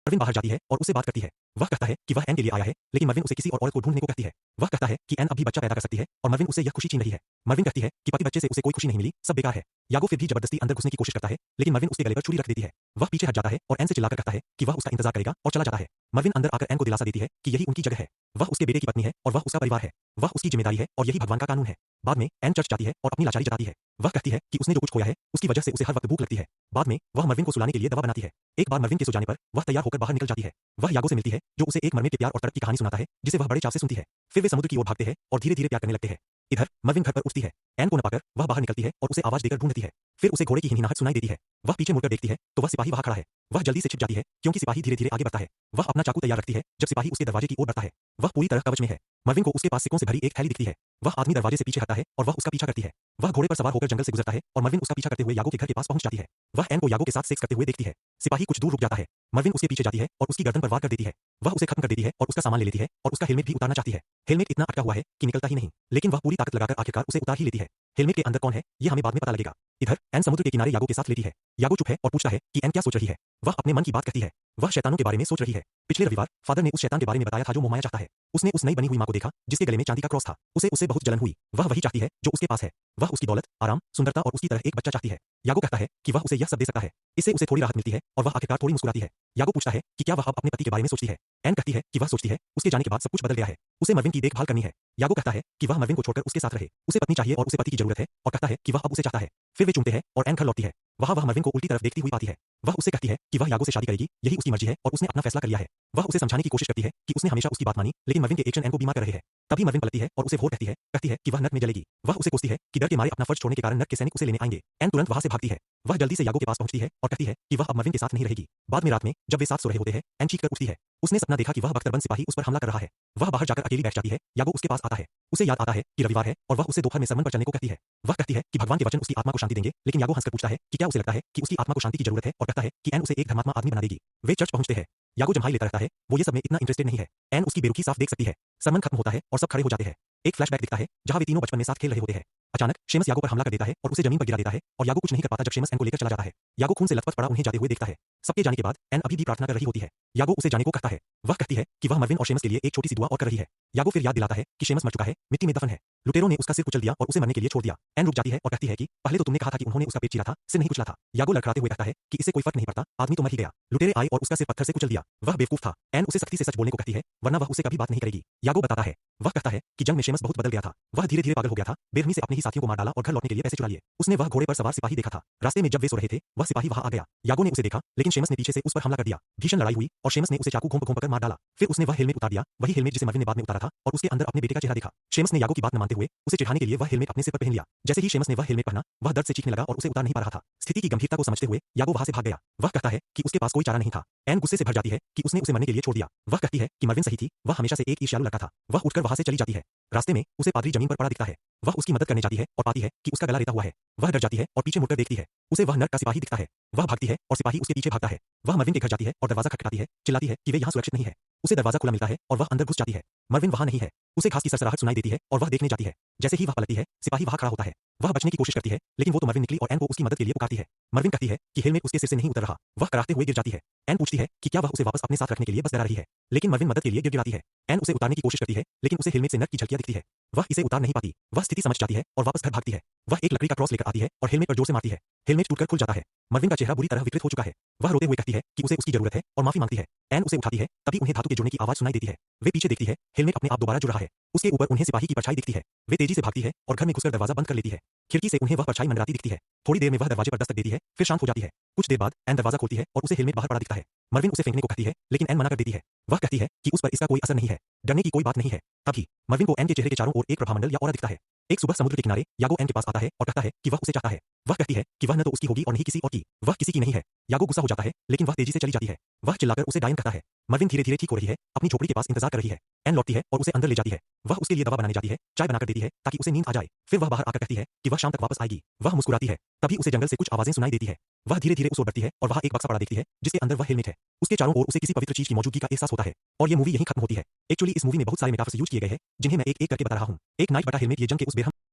Mervyn बाहर जाती है और उससे बात करती है। वह कहता है कि वह एन के लिए आया है, लेकिन मर्विन उसे किसी और औरत को ढूंढने को कहती है। वह कहता है कि एन अब भी बच्चा पैदा कर सकती है और मर्विन उसे यह खुशी छीन रही है। मर्विन कहती है कि पति बच्चे से उसे कोई खुशी नहीं मिली, सब बेकार है। यागो फिर भी जबरदस्ती अंदर घुसने की कोशिश करता है, लेकिन मर्विन उसके गले पर छुरी रख देती है। वह पीछे हट जाता है और एन से चिल्लाकर कहता है कि वह उसका इंतजार करेगा और चला जाता है। मर्विन अंदर आकर एन को दिलासा देती है कि यही उनकी जगह है। वह उसके बेटे की पत्नी है और वह उसका परिवार है। वह उसकी जिम्मेदारी है और यही भगवान का कानून है। बाद में एन चर्च जाती है और अपनी लाचारी जताती है। वह कहती है कि उसने जो कुछ खोया है उसकी वजह से उसे हर वक्त भूख लगती है। बाद में वह मर्विन को सुलाने के लिए दवा बनाती है। एक बार मर्विन के सो जाने पर वह तैयार होकर बाहर निकल जाती है। वह यागो से मिलती है जो उसे एक मरमेड के प्यार और तड़प की कहानी सुनाता है, जिसे वह बड़े चाव से सुनती है। फिर वे समुद्र की ओर भागते हैं और धीरे धीरे प्यार करने लगते हैं। इधर मर्विन घर पर उठती है। एन को न पाकर वह बाहर निकलती है और उसे आवाज देकर ढूंढती है। फिर उसे घोड़े की हिनहिनाहट सुनाई देती है। वह पीछे मुड़कर देखती है तो वह सिपाही वहां खड़ा है। वह जल्दी से छिप जाती है क्योंकि सिपाही धीरे धीरे आगे बढ़ता है। वह अपना चाकू तैयार रखती है जब सिपाही उसके दरवाजे की ओर बढ़ता है। वह पूरी तरह कवच में है। मर्विन को उसके पास सिक्कों से भरी एक थैली दिखती है। वह आदमी दरवाजे से पीछे हटता है और वह उसका पीछा करती है। वह घोड़े पर सवार होकर जंगल से गुजरता है और मर्विन उसका पीछा करते हुए यागो के घर के पास पहुंच जाती है। वह एन को यागो के साथ सेक्स करते हुए देखती है। सिपाही कुछ दूर रुक जाता है। मर्विन उसके पीछे जाती है और उसकी गर्दन पर वार कर देती है। वह उसे खत्म कर देती है और उसका सामान ले लेती है और उसका हेलमेट भी उतारना चाहती है। हेलमेट इतना अटका हुआ है कि निकलता ही नहीं, लेकिन वह पूरी ताकत लगाकर आखिरकार उसे उतार ही लेती है। हेलमेट के अंदर कौन है यह हमें बाद में पता लगेगा। इधर एन समुद्र के किनारे यागो के साथ लेटी है। यागो चुप है और पूछता है कि एन क्या सोच रही है। वह अपने मन की बात कहती है। वह शैतानों के बारे में सोच रही है। पिछले रविवार फादर ने उस शैतान के बारे में बताया था जो मोहमाया चाहता है। उसने उस नई बनी हुई मां को देखा जिसके गले में चांदी का क्रॉस था। उसे बहुत जलन हुई। वह वही चाहती है जो उसके पास है। वह उसकी दौलत, आराम, सुंदरता और उसकी तरह एक बच्चा चाहती है। यागो कहता है कि वह उसे यह सब दे सकता है। इससे उसे थोड़ी राहत मिलती है और वह आखिरकार थोड़ी मुस्कुराती है। यागो पूछता है कि क्या वह अब अपने पति के बारे में सोचती है। एन कहती है कि वह सोचती है उसके जाने के बाद सब कुछ बदल गया है। उसे मर्विन की देखभाल करनी है। यागो कहता है कि वह मर्विन को छोड़कर उसके साथ रहे। उसे पत्नी चाहिए और उसे पति की जरूरत है और कहता है कि वह अब उसे चाहता है। फिर वे चूमते हैं और एन घर लौटती है। वह मर्विन को उल्टी तरफ देखती हुई पाती है। वह उससे कहती है कि वह यागो से शादी करेगी, यही उसकी मर्जी है और उसने अपना फैसला कर लिया है। वह उसे समझाने की कोशिश करती है कि उसने हमेशा उसकी बात मानी, लेकिन मर्विन के एक्शन एन को बीमार कर रहे हैं। तभी मर्विन पलटती है और उसे कहती है कि वह नर्क में जलेगी। वह उसे कोसती है कि डर के मारे अपना फर्ज छोड़ने के कारण नर्क के सैनिक उसे लेने आएंगे। एन तुरंत वहां से भागती है। वह जल्दी से यागो के पास पहुंचती है और कहती है कि वह अब मर्विन के साथ नहीं रहेगी। बाद में रात में जब वे साथ सो रहे होते हैं, एन चीख कर उठती है। उसने सपना देखा कि वह बख्तरबंद सिपाही उस पर हमला कर रहा है। वह बाहर जाकर अकेली बैठ जाती है। यागो उसके पास आता है। उसे याद आता है कि रविवार है और वह उसे दोपहर में सरमन पर चलने को कहती है। वह कहती है कि भगवान के वचन उसकी आत्मा को शांति देंगे, लेकिन यागो हंसकर पूछता है कि क्या उसे लगता है कि उसकी आत्मा को शांति की जरूरत है और कहता है कि एन उसे एक धर्मात्मा आदमी बना देगी। वे चर्च पहुंचते हैं। यागो जम्हाई लेता रहता है। वो ये सब में इतना इंटरेस्टेड नहीं है। एन उसकी बेरुखी साफ देख सकती है। सरमन खत्म होता है और सब खड़े हो जाते हैं। एक फ्लैशबैक दिखता है जहां वे तीनों बचपन में साथ खेल रहे होते हैं। अचानक शेमस यागो पर हमला कर देता है और उसे जमीन पर गिरा देता है और यागो कुछ नहीं कर पाता जब शेमस एन को लेकर चला जाता है। यागो खून से लथपथ पड़ा उन्हें जाते हुए देखता है। सबके जाने के बाद एन अभी भी प्रार्थना कर रही होती है। यागो उसे जाने को कहता है। वह कहती है कि वह मर्विन और शेमस के लिए एक छोटी सी दुआ और कर रही है। यागो फिर याद दिलाता है कि शेमस मर चुका है, मिट्टी में दफन है। लुटेरों ने उसका सिर कुचल दिया और उसे मरने के लिए छोड़ दिया। एन रुक जाती है और कहती है कि पहले तो तुमने कहा था कि उन्होंने उसका पेट चीरा था, सिर नहीं कुचला था। यागो लड़खड़ाते हुए कहता है कि इससे कोई फर्क नहीं पड़ता, आदमी तो मर ही गया। लुटेरे आए और उसका सिर पत्थर से कुचल दिया। वह बेवकूफ था। एन उसे सख्ती से सच बोलने को कहती है, वरना वह उसे कभी बात नहीं करेगी। यागो बताता है। वह कहता है कि जंग में शेमस बहुत बदल गया था। वह धीरे धीरे पागल हो गया था, बेरहमी से अपने ही साथियों को मार डाला और घर लौटने के लिए पैसे चुरा लिए। उसने वह घोड़े पर सवार सिपाही देखा था। रास्ते में जब वे सो रहे थे, वह सिपाही वहां आ गया। यागो ने उसे देखा, लेकिन शेमस ने पीछे से उस पर हमला कर दिया। भीषण लड़ाई हुई और शेमस ने उसे चाकू घोंप कर मार डाला। फिर उसने वह हेलमेट उतार दिया, वही हेलमेट जिसे मर्विन ने बाद में उतारा था, और उसके अंदर अपने बेटे का चेहरा देखा। शेमस ने यागो की बात न मानते हुए उसे चिढ़ाने के लिए वह हेलमेट अपने सिर पर पहन लिया। जैसे ही शेमस ने वह हेलमेट पहना, वह दर्द से चीखने लगा और उसे उतार नहीं पा रहा था। स्थिति की गंभीरता को समझते हुए यागो वहां से भाग गया। वह कहता है कि उसके पास कोई चारा नहीं था। एन गुस्से से भर जाती है कि उसने उसे मरने के लिए छोड़ दिया। वह कहती है कि मर्विन सही थी, वह हमेशा से एक ईर्ष्यालु लड़का था। वह उठकर वहां से चली जाती है। रास्ते में उसे पादरी जमीन पर पड़ा दिखता है। वह उसकी मदद करने जाती है और पाती है कि उसका गला रेता हुआ है। वह डर जाती है और पीछे मुड़कर देखती है। उसे वह नर्क का सिपाही दिखता है। वह भागती है और सिपाही उसके पीछे भागता है। वह मर्विन के घर जाती है और दरवाजा खटखटाती है, चिल्लाती है कि वे यहाँ सुरक्षित नहीं है। उसे दरवाजा खुला मिलता है और वह अंदर घुस जाती है। मर्विन वहां नहीं है। उसे घास की सरसराहट सुनाई देती है और वह देखने जाती है। जैसे ही वह पलटती है, सिपाही वहां खड़ा होता है। वह बचने की कोशिश करती है, लेकिन वो तो मर्विन निकली और एन को उसकी मदद के लिए पुकारती है। मर्विन कहती है कि हेलमेट उसके सिर से नहीं उतर रहा। वह कराहते हुए गिर जाती है। एन पूछती है कि क्या वह उसे वापस अपने साथ रखने के लिए बस डरा रही है, लेकिन मर्विन मदद के लिए गिड़गिड़ाती है। एन उसे उतारने की कोशिश करती है, लेकिन उसे हेलमेट से नर्क की झलकियां दिखती है। वह इसे उतार नहीं पाती। वह स्थिति समझ जाती है और वापस घर भागती है। वह एक लकड़ी का क्रॉस लेकर आती है और हेलमेट पर जोर से मारती है। हेलमेट टूटकर खुल जाता है। मर्विन का चेहरा बुरी तरह विकृत हो चुका है। वह रोते हुए कहती है कि उसे उसकी जरूरत है और माफी मांगती है। एन उसे उठाती है, तभी उन्हें धातु के जुड़ने की आवाज सुनाई देती है। वे पीछे देखती है, हेलमेट अपने आप दोबारा जुड़ रहा है। उसके ऊपर उन्हें सिपाही की परछाई दिखती है। वे तेजी से भागती है और घर में घुसकर दरवाजा बंद कर लेती है। खिड़की से उन्हें वह परछाई मंडराती दिखती है। थोड़ी देर में वह दरवाजे पर दस्तक देती है, फिर शांत हो जाती है। कुछ देर बाद एन दरवाजा खोलती है और उसे हेलमेट बाहर पड़ा दिखता है। मर्विन उसे फेंकने को कहती है, लेकिन एन मना कर देती है। वह कहती है कि उस पर इसका कोई असर नहीं है, डरने की कोई बात नहीं है। तभी मर्विन को एन के चेहरे के चारों ओर एक प्रभामंडल या ऑरा दिखता है। एक सुबह समुद्र के किनारे यागो एन के पास आता है और कहता है कि वह उसे चाहता है। वह कहती है कि वह न तो उसकी होगी और नहीं किसी और की। वह किसी की नहीं है। यागो गुस्सा हो जाता है, लेकिन वह तेजी से चली जाती है। वह चिल्लाकर उसे डायन कहता है। मर्विन धीरे धीरे ठीक हो रही है, अपनी झोपड़ी के पास इंतजार कर रही है। एन लौटती है और उसे अंदर ले जाती है। वह उसके लिए दवा बनाने जाती है, चाय बनाकर देती है ताकि उसे नींद आ जाए। फिर वह बाहर आकर कहती है कि वह शाम तक वापस आएगी। वह मुस्कुराती है। तभी उसे जंगल से कुछ आवाजें सुनाई देती है। वह धीरे धीरे उस ओर बढ़ती है और वहां एक बक्सा पड़ा देखती है जिसके अंदर वह हेलमेट है। उसके चारों ओर उसे किसी पवित्र चीज की मौजूदगी का एहसास होता है और ये मूवी यहीं खत्म होती है। एक्चुअली इस मूवी में बहुत सारे मेटाफर्स यूज किए गए हैं जिन्हें मैं एक एक करके बता रहा हूं। एक नाइट बटा हेलमेट ये जंग के उस बेरहम